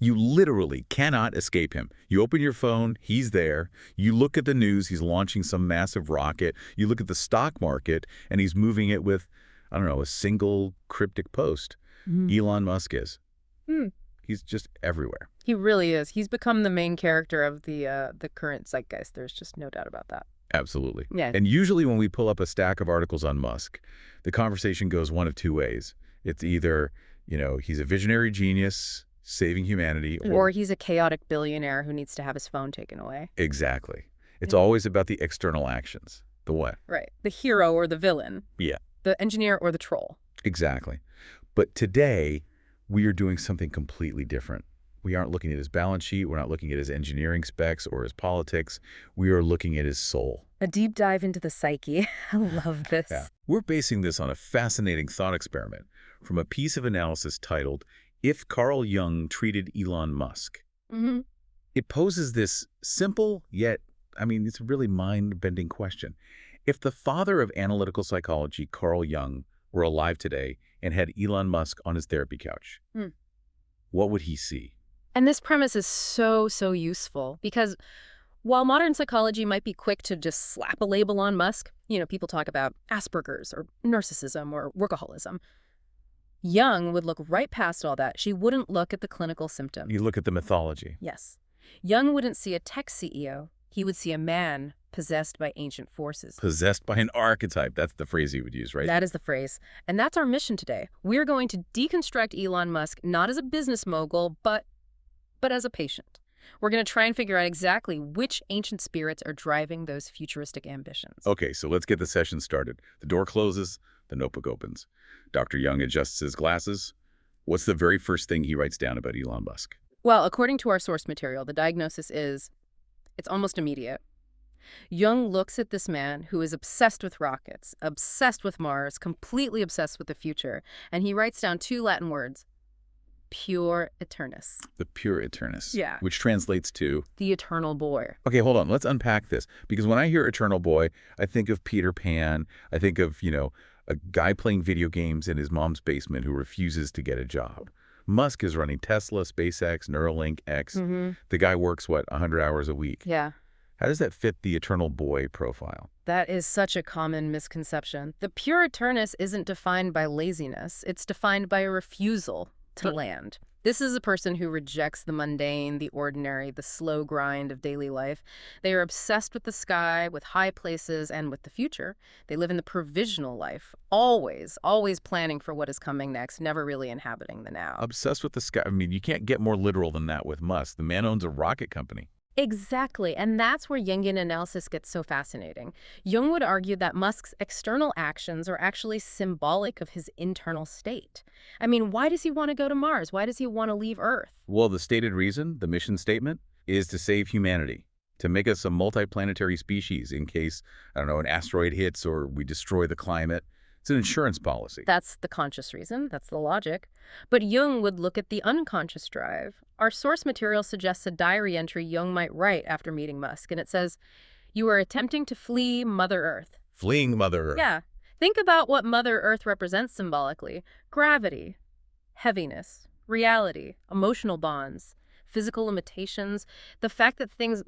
You literally cannot escape him. You open your phone, he's there. You look at the news, he's launching some massive rocket. You look at the stock market, and he's moving it with, I don't know, a single cryptic post. Elon Musk is. He's just everywhere. He really is. He's become the main character of the current zeitgeist. There's just no doubt about that. Absolutely. Yeah. And usually when we pull up a stack of articles on Musk, the conversation goes one of two ways. It's either, he's a visionary genius saving humanity. Or he's a chaotic billionaire who needs to have his phone taken away. Exactly. It's always about the external actions. The what? Right. The hero or the villain. Yeah. The engineer or the troll. Exactly. But today, we are doing something completely different. We aren't looking at his balance sheet. We're not looking at his engineering specs or his politics. We are looking at his soul. A deep dive into the psyche. I love this. Yeah. We're basing this on a fascinating thought experiment from a piece of analysis titled, If Carl Jung Treated Elon Musk. It poses this simple, yet, it's a really mind-bending question. If the father of analytical psychology, Carl Jung, were alive today and had Elon Musk on his therapy couch, what would he see? And this premise is so useful because while modern psychology might be quick to just slap a label on Musk, people talk about Asperger's or narcissism or workaholism, Jung would look right past all that. She wouldn't look at the clinical symptoms. You look at the mythology. Yes. Jung wouldn't see a tech CEO. He would see a man possessed by ancient forces. Possessed by an archetype. That's the phrase he would use, right? That is the phrase. And that's our mission today. We're going to deconstruct Elon Musk not as a business mogul, but as a patient. We're going to try and figure out exactly which ancient spirits are driving those futuristic ambitions. Okay, so let's get the session started. The door closes, the notebook opens. Dr. Jung adjusts his glasses. What's the very first thing he writes down about Elon Musk? Well, according to our source material, the diagnosis is, it's almost immediate. Jung looks at this man who is obsessed with rockets, obsessed with Mars, completely obsessed with the future, and he writes down two Latin words, Puer Aeternus. The Puer Aeternus. Yeah. Which translates to? The eternal boy. Okay, hold on. Let's unpack this. Because when I hear eternal boy, I think of Peter Pan. I think of, a guy playing video games in his mom's basement who refuses to get a job. Musk is running Tesla, SpaceX, Neuralink, X. The guy works, 100 hours a week? Yeah. How does that fit the eternal boy profile? That is such a common misconception. The Puer Aeternus isn't defined by laziness. It's defined by a refusal to land. This is a person who rejects the mundane, the ordinary, the slow grind of daily life. They are obsessed with the sky, with high places, and with the future. They live in the provisional life, always planning for what is coming next, never really inhabiting the now. Obsessed with the sky. You can't get more literal than that with Musk. The man owns a rocket company. Exactly, and that's where Jungian analysis gets so fascinating. Jung would argue that Musk's external actions are actually symbolic of his internal state. Why does he want to go to Mars? Why does he want to leave Earth? Well, the stated reason, the mission statement, is to save humanity, to make us a multiplanetary species in case, an asteroid hits or we destroy the climate. It's an insurance policy. That's the conscious reason. That's the logic. But Jung would look at the unconscious drive. Our source material suggests a diary entry Jung might write after meeting Musk, and it says, "You are attempting to flee Mother Earth." Fleeing Mother Earth. Yeah. Think about what Mother Earth represents symbolically. Gravity, heaviness, reality, emotional bonds, physical limitations, the fact that things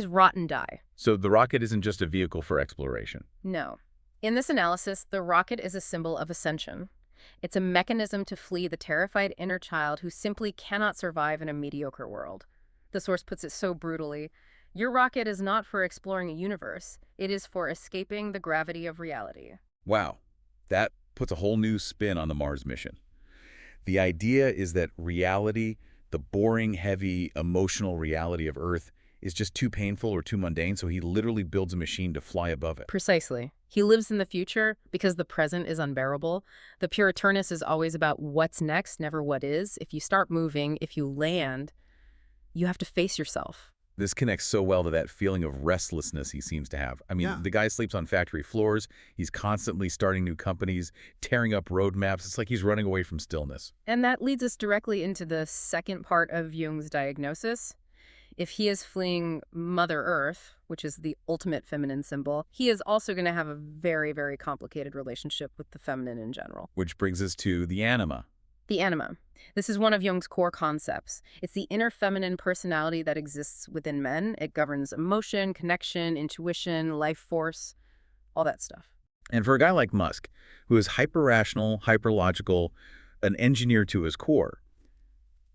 rot and die. So the rocket isn't just a vehicle for exploration. No. In this analysis, the rocket is a symbol of ascension. It's a mechanism to flee the terrified inner child who simply cannot survive in a mediocre world. The source puts it so brutally. Your rocket is not for exploring a universe. It is for escaping the gravity of reality. Wow. That puts a whole new spin on the Mars mission. The idea is that reality, the boring, heavy, emotional reality of Earth, is just too painful or too mundane, so he literally builds a machine to fly above it. Precisely. He lives in the future because the present is unbearable. The Puer Aeternus is always about what's next, never what is. If you start moving, if you land, you have to face yourself. This connects so well to that feeling of restlessness he seems to have. The guy sleeps on factory floors. He's constantly starting new companies, tearing up roadmaps. It's like he's running away from stillness. And that leads us directly into the second part of Jung's diagnosis. If he is fleeing Mother Earth, which is the ultimate feminine symbol, he is also going to have a very, very complicated relationship with the feminine in general. Which brings us to the anima, The anima. This is one of Jung's core concepts. It's the inner feminine personality that exists within men. It governs emotion, connection, intuition, life force, all that stuff. And for a guy like Musk, who is hyper-rational, hyper-logical, an engineer to his core,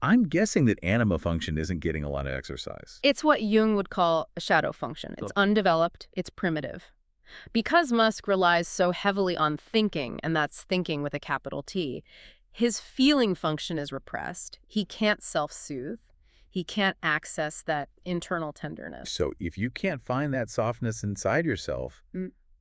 I'm guessing that anima function isn't getting a lot of exercise. It's what Jung would call a shadow function. It's undeveloped, it's primitive. Because Musk relies so heavily on thinking, and that's thinking with a capital T, his feeling function is repressed. He can't self-soothe. He can't access that internal tenderness. So if you can't find that softness inside yourself,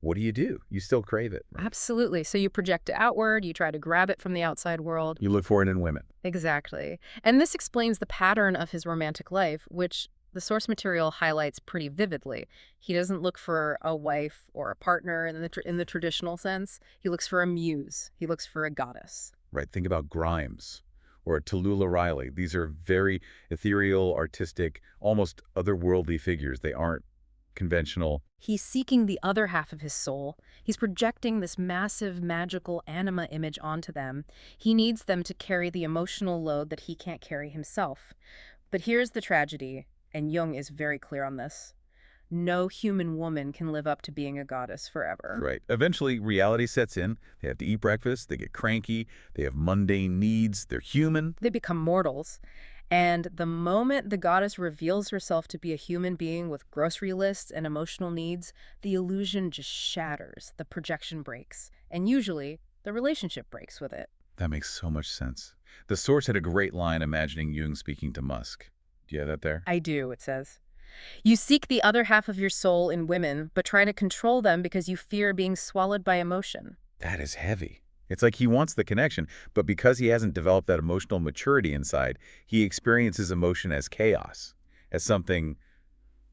what do? You still crave it. Right? Absolutely. So you project it outward, you try to grab it from the outside world. You look for it in women. Exactly. And this explains the pattern of his romantic life, which the source material highlights pretty vividly. He doesn't look for a wife or a partner in the traditional sense. He looks for a muse. He looks for a goddess. Right. Think about Grimes or Tallulah Riley. These are very ethereal, artistic, almost otherworldly figures. They aren't conventional. He's seeking the other half of his soul. He's projecting this massive, magical anima image onto them. He needs them to carry the emotional load that he can't carry himself. But here's the tragedy, and Jung is very clear on this. No human woman can live up to being a goddess forever. Right. Eventually, reality sets in. They have to eat breakfast. They get cranky. They have mundane needs. They're human. They become mortals. And the moment the goddess reveals herself to be a human being with grocery lists and emotional needs, the illusion just shatters. The projection breaks. And usually, the relationship breaks with it. That makes so much sense. The source had a great line imagining Jung speaking to Musk. Do you have that there? I do, it says. You seek the other half of your soul in women, but try to control them because you fear being swallowed by emotion. That is heavy. It's like he wants the connection, but because he hasn't developed that emotional maturity inside, he experiences emotion as chaos, as something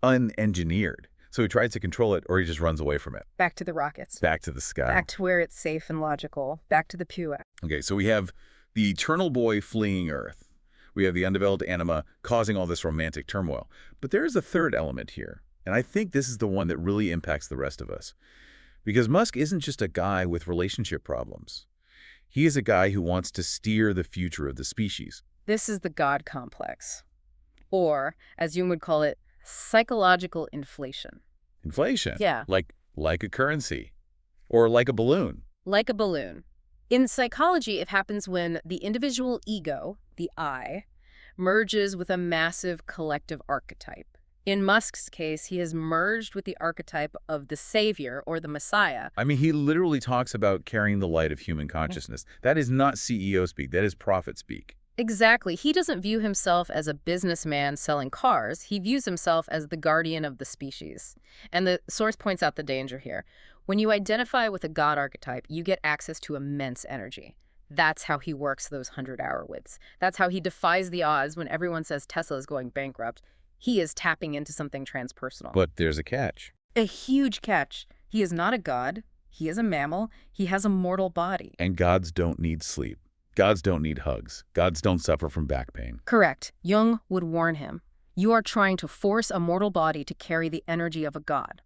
unengineered. So he tries to control it, or he just runs away from it. Back to the rockets. Back to the sky. Back to where it's safe and logical. Back to the Puer. Okay, so we have the eternal boy fleeing Earth. We have the undeveloped anima causing all this romantic turmoil. But there is a third element here, and I think this is the one that really impacts the rest of us. Because Musk isn't just a guy with relationship problems. He is a guy who wants to steer the future of the species. This is the God complex. Or, as Jung would call it, psychological inflation. Inflation? Yeah. Like a currency. Or like a balloon. Like a balloon. In psychology, it happens when the individual ego, the I, merges with a massive collective archetype. In Musk's case, he has merged with the archetype of the savior or the messiah. I mean, he literally talks about carrying the light of human consciousness. That is not CEO speak. That is prophet speak. Exactly. He doesn't view himself as a businessman selling cars. He views himself as the guardian of the species. And the source points out the danger here. When you identify with a God archetype, you get access to immense energy. That's how he works those 100-hour whips. That's how he defies the odds when everyone says Tesla is going bankrupt. He is tapping into something transpersonal. But there's a catch. A huge catch. He is not a god. He is a mammal. He has a mortal body. And gods don't need sleep. Gods don't need hugs. Gods don't suffer from back pain. Correct. Jung would warn him. You are trying to force a mortal body to carry the energy of a god.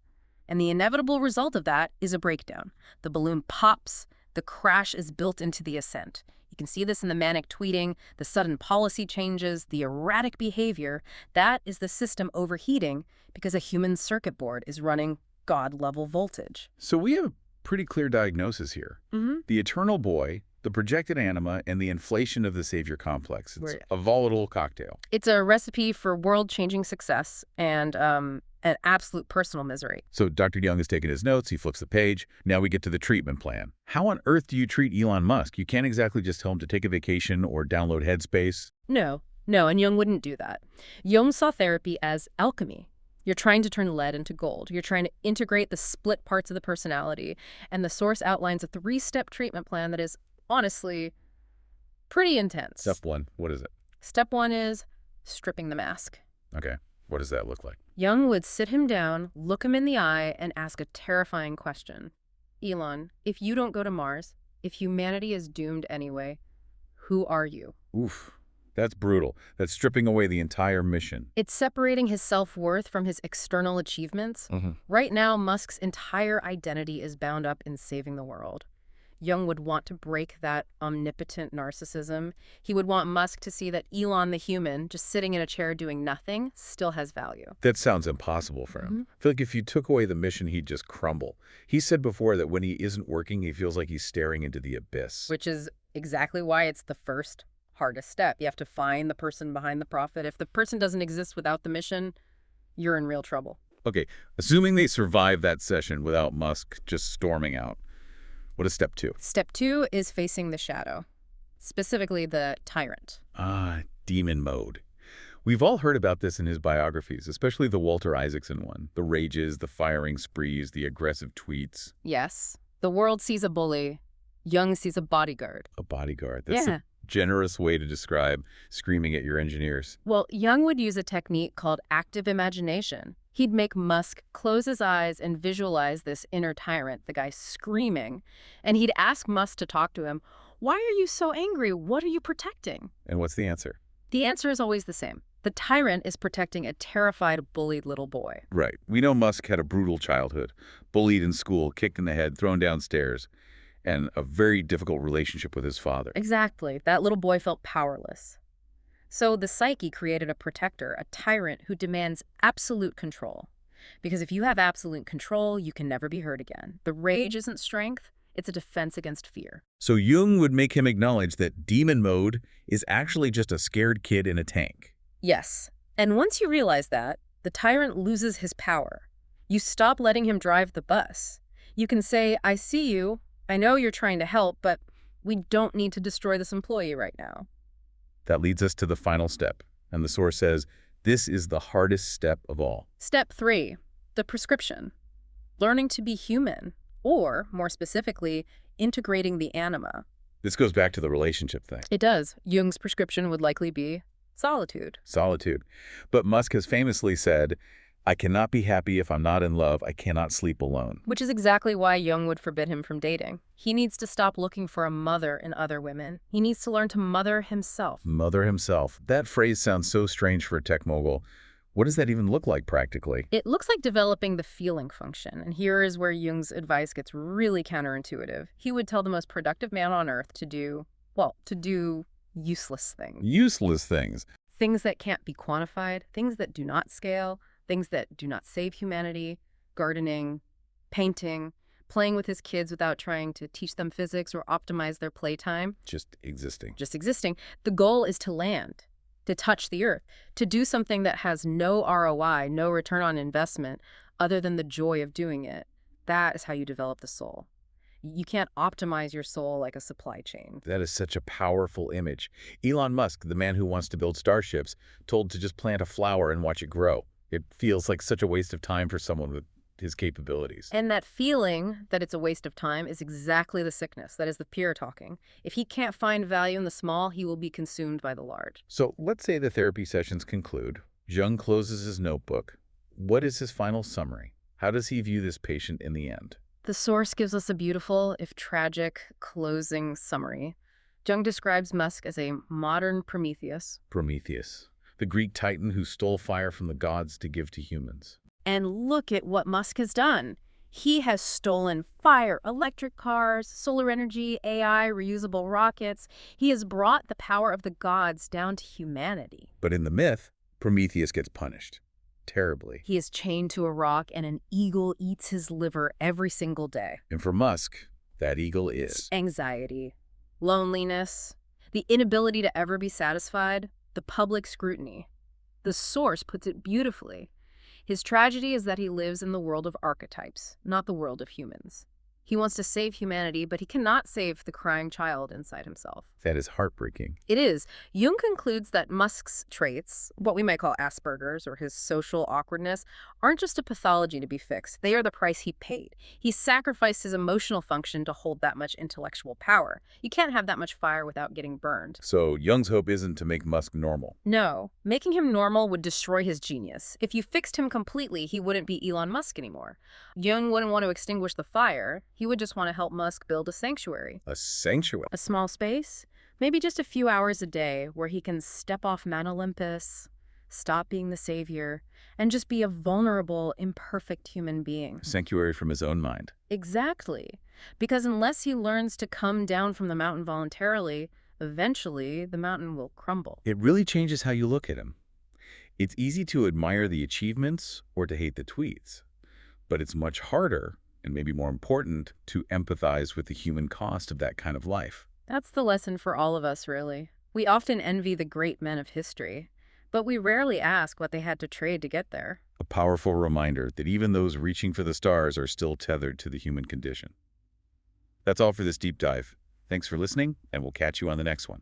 And the inevitable result of that is a breakdown. The balloon pops. The crash is built into the ascent. You can see this in the manic tweeting, the sudden policy changes, the erratic behavior. That is the system overheating because a human circuit board is running God-level voltage. So we have a pretty clear diagnosis here. The eternal boy, the projected anima, and the inflation of the savior complex. It's a volatile cocktail. It's a recipe for world-changing success and an absolute personal misery. So Dr. Jung has taken his notes, he flips the page. Now we get to the treatment plan. How on earth do you treat Elon Musk? You can't exactly just tell him to take a vacation or download Headspace. No, and Jung wouldn't do that. Jung saw therapy as alchemy. You're trying to turn lead into gold. You're trying to integrate the split parts of the personality. And the source outlines a 3-step treatment plan that is, honestly, pretty intense. Step 1, what is it? Step 1 is stripping the mask. Okay, what does that look like? Jung would sit him down, look him in the eye, and ask a terrifying question. Elon, if you don't go to Mars, if humanity is doomed anyway, who are you? Oof, that's brutal. That's stripping away the entire mission. It's separating his self-worth from his external achievements. Right now, Musk's entire identity is bound up in saving the world. Jung would want to break that omnipotent narcissism. He would want Musk to see that Elon the human, just sitting in a chair doing nothing, still has value. That sounds impossible for him. I feel like if you took away the mission, he'd just crumble. He said before that when he isn't working, he feels like he's staring into the abyss. Which is exactly why it's the first hardest step. You have to find the person behind the prophet. If the person doesn't exist without the mission, you're in real trouble. Okay, assuming they survive that session without Musk just storming out, what is step 2? Step 2 is facing the shadow, specifically the tyrant. Demon mode. We've all heard about this in his biographies, especially the Walter Isaacson one. The rages, the firing sprees, the aggressive tweets. Yes. The world sees a bully. Jung sees a bodyguard. A bodyguard. That's a generous way to describe screaming at your engineers. Well, Jung would use a technique called active imagination. He'd make Musk close his eyes and visualize this inner tyrant, the guy screaming. And he'd ask Musk to talk to him, "Why are you so angry? What are you protecting?" And what's the answer? The answer is always the same. The tyrant is protecting a terrified, bullied little boy. Right. We know Musk had a brutal childhood, bullied in school, kicked in the head, thrown downstairs, and a very difficult relationship with his father. Exactly. That little boy felt powerless. So the psyche created a protector, a tyrant who demands absolute control. Because if you have absolute control, you can never be hurt again. The rage isn't strength, it's a defense against fear. So Jung would make him acknowledge that demon mode is actually just a scared kid in a tank. Yes. And once you realize that, the tyrant loses his power. You stop letting him drive the bus. You can say, "I see you. I know you're trying to help, but we don't need to destroy this employee right now." That leads us to the final step. And the source says, this is the hardest step of all. Step 3, the prescription. Learning to be human, or, more specifically, integrating the anima. This goes back to the relationship thing. It does. Jung's prescription would likely be solitude. Solitude. But Musk has famously said, "I cannot be happy if I'm not in love. I cannot sleep alone." Which is exactly why Jung would forbid him from dating. He needs to stop looking for a mother in other women. He needs to learn to mother himself. Mother himself. That phrase sounds so strange for a tech mogul. What does that even look like practically? It looks like developing the feeling function. And here is where Jung's advice gets really counterintuitive. He would tell the most productive man on earth to do useless things. Useless things. Things that can't be quantified, things that do not scale, things that do not save humanity, gardening, painting, playing with his kids without trying to teach them physics or optimize their playtime. Just existing. Just existing. The goal is to land, to touch the earth, to do something that has no ROI, no return on investment, other than the joy of doing it. That is how you develop the soul. You can't optimize your soul like a supply chain. That is such a powerful image. Elon Musk, the man who wants to build starships, told to just plant a flower and watch it grow. It feels like such a waste of time for someone with his capabilities. And that feeling that it's a waste of time is exactly the sickness. That is the Puer talking. If he can't find value in the small, he will be consumed by the large. So let's say the therapy sessions conclude. Jung closes his notebook. What is his final summary? How does he view this patient in the end? The source gives us a beautiful, if tragic, closing summary. Jung describes Musk as a modern Prometheus. Prometheus, the Greek titan who stole fire from the gods to give to humans. And look at what Musk has done. He has stolen fire, electric cars, solar energy, AI, reusable rockets. He has brought the power of the gods down to humanity. But in the myth, Prometheus gets punished. Terribly. He is chained to a rock and an eagle eats his liver every single day. And for Musk, that eagle is anxiety, loneliness, the inability to ever be satisfied, the public scrutiny. The source puts it beautifully. His tragedy is that he lives in the world of archetypes, not the world of humans. He wants to save humanity, but he cannot save the crying child inside himself. That is heartbreaking. It is. Jung concludes that Musk's traits, what we might call Asperger's or his social awkwardness, aren't just a pathology to be fixed. They are the price he paid. He sacrificed his emotional function to hold that much intellectual power. You can't have that much fire without getting burned. So Jung's hope isn't to make Musk normal. No. Making him normal would destroy his genius. If you fixed him completely, he wouldn't be Elon Musk anymore. Jung wouldn't want to extinguish the fire. He would just want to help Musk build a sanctuary. A sanctuary? A small space? Maybe just a few hours a day where he can step off Mount Olympus, stop being the savior, and just be a vulnerable, imperfect human being. Sanctuary from his own mind. Exactly. Because unless he learns to come down from the mountain voluntarily, eventually the mountain will crumble. It really changes how you look at him. It's easy to admire the achievements or to hate the tweets, but it's much harder, and maybe more important, to empathize with the human cost of that kind of life. That's the lesson for all of us, really. We often envy the great men of history, but we rarely ask what they had to trade to get there. A powerful reminder that even those reaching for the stars are still tethered to the human condition. That's all for this deep dive. Thanks for listening, and we'll catch you on the next one.